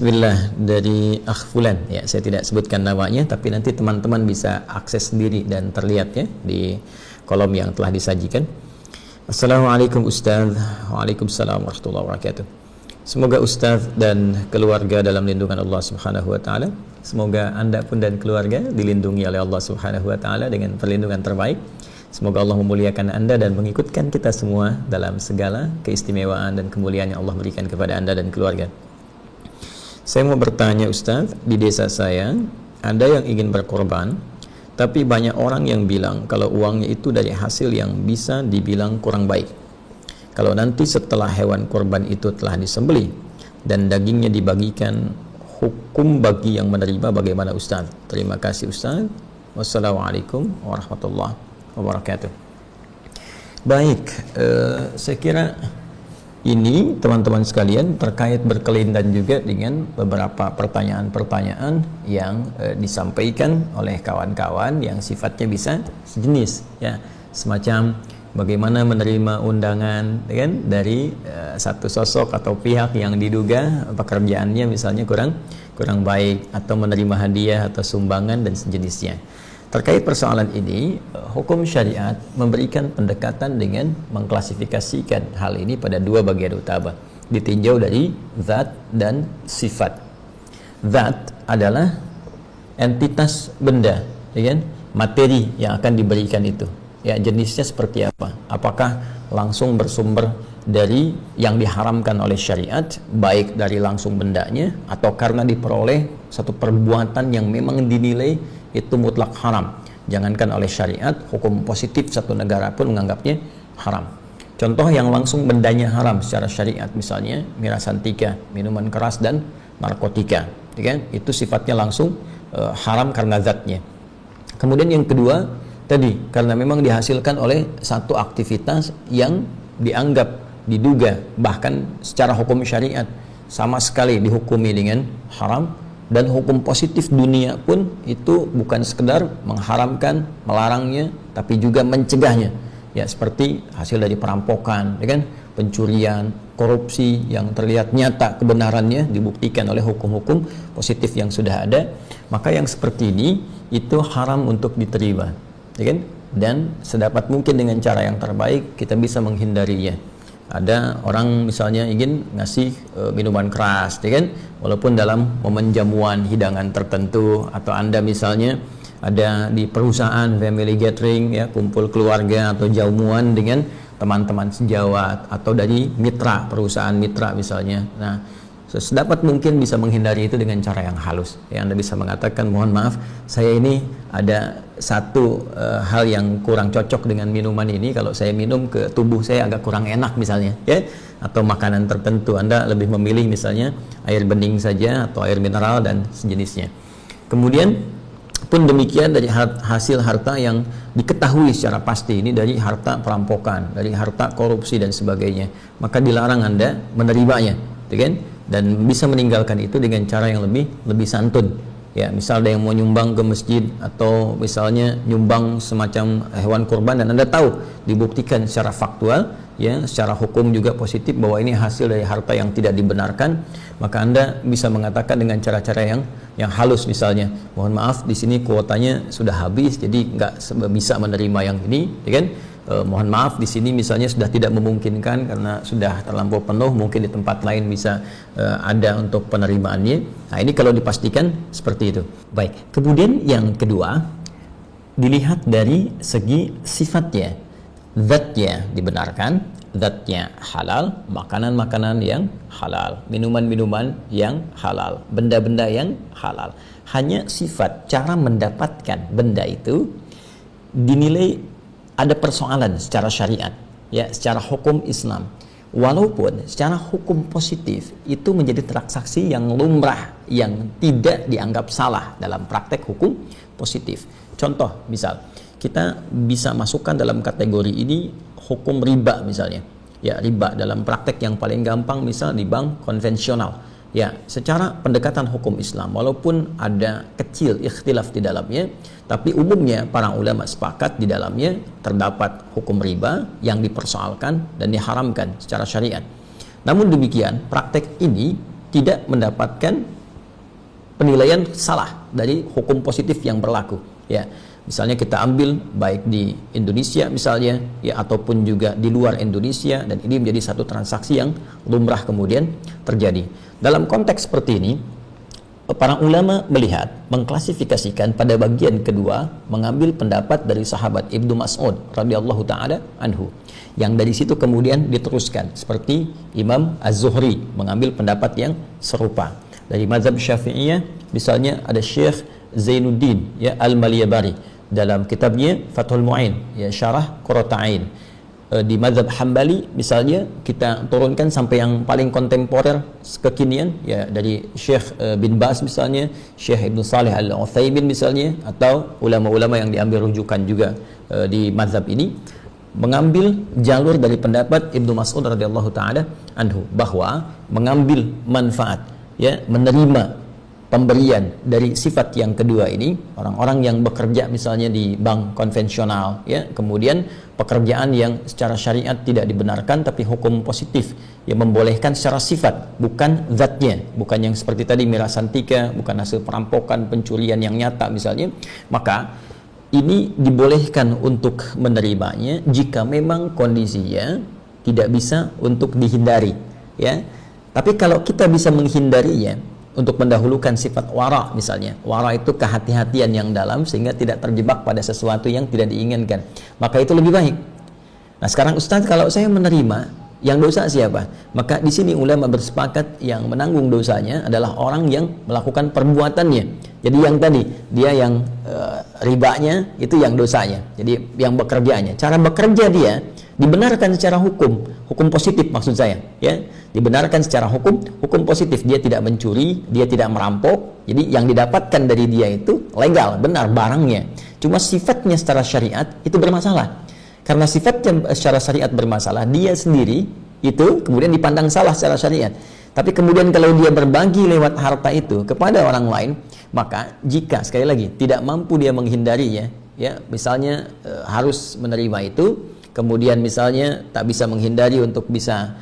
Bismillah dari Akhfulan ya, saya tidak sebutkan namanya tapi nanti teman-teman bisa akses sendiri dan terlihat ya di kolom yang telah disajikan. Assalamualaikum Ustaz. Waalaikumsalam warahmatullahi wabarakatuh. Semoga Ustaz dan keluarga dalam lindungan Allah Subhanahu wa taala. Semoga Anda pun dan keluarga dilindungi oleh Allah Subhanahu wa taala dengan perlindungan terbaik. Semoga Allah memuliakan Anda dan mengikutkan kita semua dalam segala keistimewaan dan kemuliaan yang Allah berikan kepada Anda dan keluarga. Saya mau bertanya Ustaz, di desa saya ada yang ingin berkorban, tapi banyak orang yang bilang kalau uangnya itu dari hasil yang bisa dibilang kurang baik. Kalau nanti setelah hewan korban itu telah disembelih dan dagingnya dibagikan, hukum bagi yang menerima bagaimana Ustaz? Terima kasih Ustaz. Wassalamualaikum warahmatullahi wabarakatuh. Baik, saya kira ini teman-teman sekalian terkait berkelindan juga dengan beberapa pertanyaan-pertanyaan yang disampaikan oleh kawan-kawan yang sifatnya bisa sejenis ya, semacam bagaimana menerima undangan kan dari satu sosok atau pihak yang diduga pekerjaannya misalnya kurang baik, atau menerima hadiah atau sumbangan dan sejenisnya. Terkait persoalan ini, hukum syariat memberikan pendekatan dengan mengklasifikasikan hal ini pada dua bagian utama, ditinjau dari zat dan sifat. Zat adalah entitas benda, ya kan? Materi yang akan diberikan itu. Ya, jenisnya seperti apa? Apakah langsung bersumber dari yang diharamkan oleh syariat, baik dari langsung bendanya atau karena diperoleh satu perbuatan yang memang dinilai itu mutlak haram. Jangankan oleh syariat, hukum positif satu negara pun menganggapnya haram. Contoh yang langsung bendanya haram secara syariat, misalnya miras antika, minuman keras dan narkotika, ya kan? Itu sifatnya langsung haram karena zatnya. Kemudian yang kedua tadi, karena memang dihasilkan oleh satu aktivitas yang dianggap, diduga, bahkan secara hukum syariat sama sekali dihukumi dengan haram. Dan hukum positif dunia pun itu bukan sekedar mengharamkan, melarangnya, tapi juga mencegahnya. Ya, seperti hasil dari perampokan, ya kan? Pencurian, korupsi yang terlihat nyata kebenarannya dibuktikan oleh hukum-hukum positif yang sudah ada. Maka yang seperti ini itu haram untuk diterima, ya kan? Dan sedapat mungkin dengan cara yang terbaik kita bisa menghindarinya. Ada orang misalnya ingin ngasih minuman keras, ya kan? Walaupun dalam momen jamuan hidangan tertentu, atau Anda misalnya ada di perusahaan family gathering ya, kumpul keluarga atau jamuan dengan teman-teman sejawat atau dari mitra, perusahaan mitra misalnya. Nah, sedapat mungkin bisa menghindari itu dengan cara yang halus. Ya, Anda bisa mengatakan, mohon maaf, saya ini ada satu hal yang kurang cocok dengan minuman ini. Kalau saya minum ke tubuh saya agak kurang enak misalnya, ya. Atau makanan tertentu, Anda lebih memilih misalnya air bening saja atau air mineral dan sejenisnya. Kemudian pun demikian dari hasil harta yang diketahui secara pasti ini dari harta perampokan, dari harta korupsi dan sebagainya, maka dilarang Anda menerimanya, kan? Dan bisa meninggalkan itu dengan cara yang lebih santun. Ya, misal ada yang mau nyumbang ke masjid atau misalnya nyumbang semacam hewan kurban dan Anda tahu dibuktikan secara faktual, ya, secara hukum juga positif bahwa ini hasil dari harta yang tidak dibenarkan, maka Anda bisa mengatakan dengan cara-cara yang halus, misalnya, mohon maaf di sini kuotanya sudah habis jadi nggak bisa menerima yang ini, ya kan? Mohon maaf di sini misalnya sudah tidak memungkinkan karena sudah terlampau penuh, mungkin di tempat lain bisa ada untuk penerimaannya. Nah, ini kalau dipastikan seperti itu. Baik, kemudian yang kedua dilihat dari segi sifatnya. Zatnya dibenarkan, zatnya halal, makanan-makanan yang halal, minuman-minuman yang halal, benda-benda yang halal. Hanya sifat, cara mendapatkan benda itu dinilai ada persoalan secara syariat, ya, secara hukum Islam. Walaupun secara hukum positif itu menjadi transaksi yang lumrah, yang tidak dianggap salah dalam praktek hukum positif. Contoh, misal kita bisa masukkan dalam kategori ini hukum riba misalnya. Ya, riba dalam praktek yang paling gampang misal di bank konvensional. Ya, secara pendekatan hukum Islam, walaupun ada kecil ikhtilaf di dalamnya, tapi umumnya para ulama sepakat di dalamnya terdapat hukum riba yang dipersoalkan dan diharamkan secara syariat. Namun demikian, praktek ini tidak mendapatkan penilaian salah dari hukum positif yang berlaku. Ya, misalnya kita ambil baik di Indonesia misalnya, ya ataupun juga di luar Indonesia, dan ini menjadi satu transaksi yang lumrah kemudian terjadi. Dalam konteks seperti ini, para ulama melihat, mengklasifikasikan pada bagian kedua, mengambil pendapat dari sahabat Ibnu Mas'ud radhiyallahu taala anhu, yang dari situ kemudian diteruskan seperti Imam Az-Zuhri mengambil pendapat yang serupa. Dari mazhab Syafi'iyah misalnya ada Syekh Zainuddin ya Al-Maliyabari dalam kitabnya Fathul Mu'in, ya syarah Qurrata Ain. Di mazhab Hambali misalnya kita turunkan sampai yang paling kontemporer kekinian, ya dari Syekh bin Baz misalnya, Syekh Ibnu Salih Al-Utsaimin misalnya, atau ulama-ulama yang diambil rujukan juga di mazhab ini, mengambil jalur dari pendapat Ibnu Mas'ud radhiyallahu taala anhu, bahwa mengambil manfaat, ya menerima pemberian dari sifat yang kedua ini, orang-orang yang bekerja misalnya di bank konvensional, ya kemudian pekerjaan yang secara syariat tidak dibenarkan tapi hukum positif yang membolehkan secara sifat, bukan zatnya, bukan yang seperti tadi mirasantika, bukan hasil perampokan, pencurian yang nyata misalnya, maka ini dibolehkan untuk menerimanya jika memang kondisinya tidak bisa untuk dihindari, ya. Tapi kalau kita bisa menghindarinya untuk mendahulukan sifat wara misalnya, wara itu kehati-hatian yang dalam sehingga tidak terjebak pada sesuatu yang tidak diinginkan, maka itu lebih baik. Nah sekarang Ustaz, kalau saya menerima, yang dosa siapa? Maka di sini ulama bersepakat yang menanggung dosanya adalah orang yang melakukan perbuatannya. Jadi yang tadi dia yang ribanya itu yang dosanya. Jadi yang bekerjanya, cara bekerja dia dibenarkan secara hukum positif maksud saya, ya. Dibenarkan secara hukum positif, dia tidak mencuri, dia tidak merampok. Jadi yang didapatkan dari dia itu legal, benar barangnya. Cuma sifatnya secara syariat itu bermasalah. Karena sifatnya secara syariat bermasalah, dia sendiri itu kemudian dipandang salah secara syariat. Tapi kemudian kalau dia berbagi lewat harta itu kepada orang lain, maka jika sekali lagi tidak mampu dia menghindarinya, ya misalnya harus menerima itu, kemudian misalnya tak bisa menghindari untuk bisa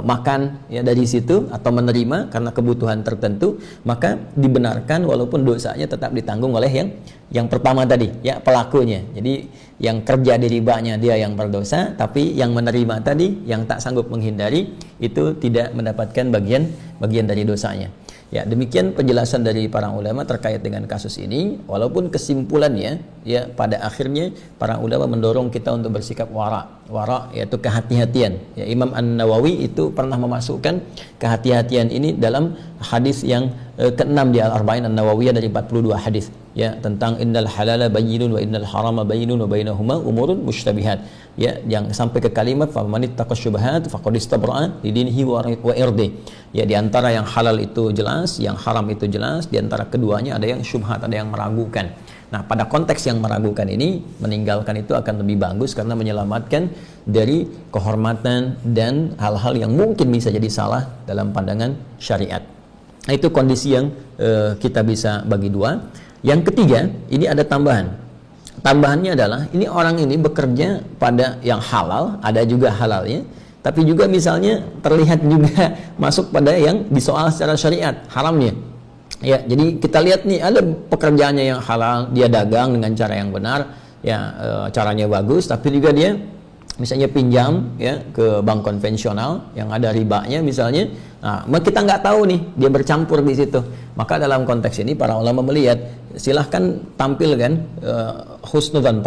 makan ya dari situ atau menerima karena kebutuhan tertentu, maka dibenarkan walaupun dosanya tetap ditanggung oleh yang pertama tadi, ya pelakunya. Jadi yang kerja di ribanya dia yang berdosa, tapi yang menerima tadi yang tak sanggup menghindari itu tidak mendapatkan bagian dari dosanya. Ya, demikian penjelasan dari para ulama terkait dengan kasus ini. Walaupun kesimpulannya, ya pada akhirnya para ulama mendorong kita untuk bersikap wara. Wara yaitu kehati-hatian. Ya, Imam An-Nawawi itu pernah memasukkan kehati-hatian ini dalam hadis yang ke-6 di Al-Arba'in An-Nawawiyah dari 42 hadis, ya tentang innal halala bayyinun wa innal harama bayyinun wa bainahuma umurun mushtabihat. Ya, yang sampai ke kalimat famanit taqasyubahat faqad istabra'a lidinihi wa irdi. Ya, di antara yang halal itu jelas, yang haram itu jelas, di antara keduanya ada yang syubhat, ada yang meragukan. Nah, pada konteks yang meragukan ini, meninggalkan itu akan lebih bagus karena menyelamatkan dari kehormatan dan hal-hal yang mungkin bisa jadi salah dalam pandangan syariat. Nah, itu kondisi yang kita bisa bagi dua. Yang ketiga, ini ada tambahan. Tambahannya adalah ini orang ini bekerja pada yang halal, ada juga halalnya, tapi juga misalnya terlihat juga masuk pada yang disoal secara syariat, haramnya. Ya, jadi kita lihat nih ada pekerjaannya yang halal, dia dagang dengan cara yang benar, ya caranya bagus, tapi juga dia misalnya pinjam ya ke bank konvensional yang ada ribanya misalnya. Nah, kita nggak tahu nih dia bercampur di situ. Maka dalam konteks ini para ulama melihat silahkan tampilkan husnudzan,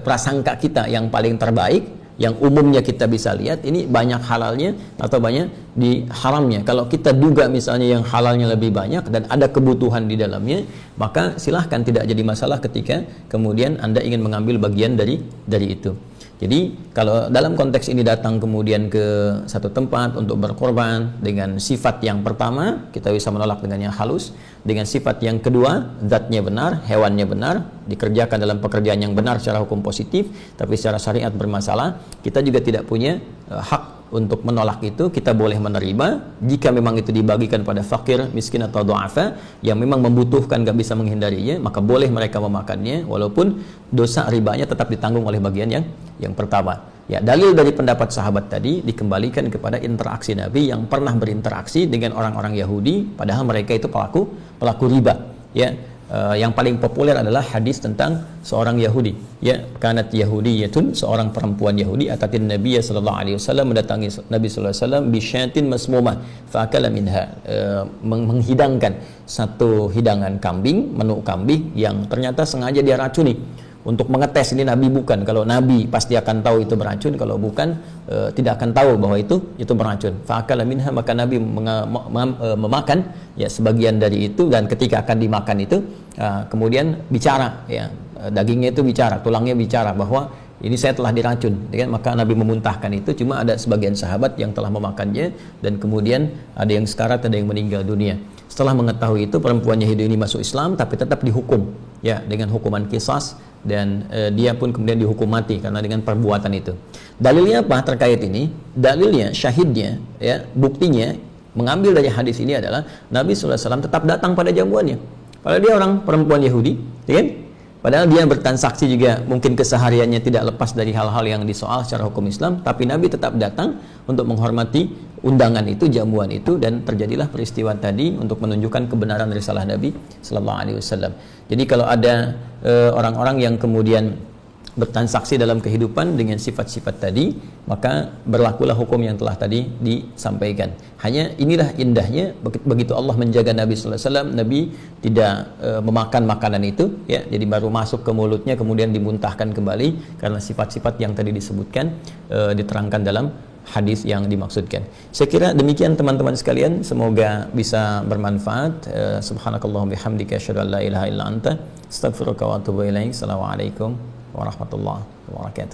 prasangka kita yang paling terbaik, yang umumnya kita bisa lihat ini banyak halalnya atau banyak di haramnya. Kalau kita duga misalnya yang halalnya lebih banyak dan ada kebutuhan di dalamnya, maka silahkan, tidak jadi masalah ketika kemudian Anda ingin mengambil bagian dari itu. Jadi kalau dalam konteks ini datang kemudian ke satu tempat untuk berkorban dengan sifat yang pertama, kita bisa menolak dengan yang halus. Dengan sifat yang kedua, zatnya benar, hewannya benar, dikerjakan dalam pekerjaan yang benar secara hukum positif, tapi secara syariat bermasalah, kita juga tidak punya hak untuk menolak itu. Kita boleh menerima jika memang itu dibagikan pada fakir, miskin atau du'afa yang memang membutuhkan, gak bisa menghindarinya, maka boleh mereka memakannya walaupun dosa ribanya tetap ditanggung oleh bagian yang pertama. Ya, dalil dari pendapat sahabat tadi dikembalikan kepada interaksi Nabi yang pernah berinteraksi dengan orang-orang Yahudi, padahal mereka itu pelaku riba. Ya, yang paling populer adalah hadis tentang seorang Yahudi. Ya, kanat Yahudiyatun, seorang perempuan Yahudi atatin Nabi sallallahu alaihi wasallam, mendatangi Nabi sallallahu alaihi wasallam bisyatin masmumah faakala minha, menghidangkan satu hidangan kambing, menu kambing yang ternyata sengaja dia racuni untuk mengetes ini Nabi bukan. Kalau Nabi pasti akan tahu itu beracun, kalau bukan tidak akan tahu bahwa itu beracun. Fa'akala minha, maka Nabi memakan ya sebagian dari itu, dan ketika akan dimakan itu kemudian bicara ya, dagingnya itu bicara, tulangnya bicara bahwa ini saya telah diracun, ya, maka Nabi memuntahkan itu. Cuma ada sebagian sahabat yang telah memakannya dan kemudian ada yang sekarat, ada yang meninggal dunia. Setelah mengetahui itu, perempuan Yahudi ini masuk Islam tapi tetap dihukum ya dengan hukuman qisas, dan dia pun kemudian dihukum mati karena dengan perbuatan itu. Dalilnya apa terkait ini? Dalilnya, syahidnya ya, buktinya mengambil dari hadis ini adalah Nabi SAW tetap datang pada jamuannya. Padahal dia orang perempuan Yahudi, ya kan? Padahal dia bertransaksi juga mungkin kesehariannya tidak lepas dari hal-hal yang disoal secara hukum Islam, tapi Nabi tetap datang untuk menghormati undangan itu, jamuan itu, dan terjadilah peristiwa tadi untuk menunjukkan kebenaran risalah Nabi Sallallahu Alaihi Wasallam. Jadi kalau ada orang-orang yang kemudian bertransaksi dalam kehidupan dengan sifat-sifat tadi, maka berlakulah hukum yang telah tadi disampaikan. Hanya inilah indahnya begitu Allah menjaga Nabi sallallahu alaihi wasallam, Nabi tidak memakan makanan itu ya, jadi baru masuk ke mulutnya kemudian dimuntahkan kembali karena sifat-sifat yang tadi disebutkan diterangkan dalam hadis yang dimaksudkan. Saya kira demikian teman-teman sekalian, semoga bisa bermanfaat. Subhanakallahumma bihamdika asyhadu an la ilaha illa anta astaghfiruka wa atubu ilaik. Assalamualaikum warahmatullahi wabarakatuh.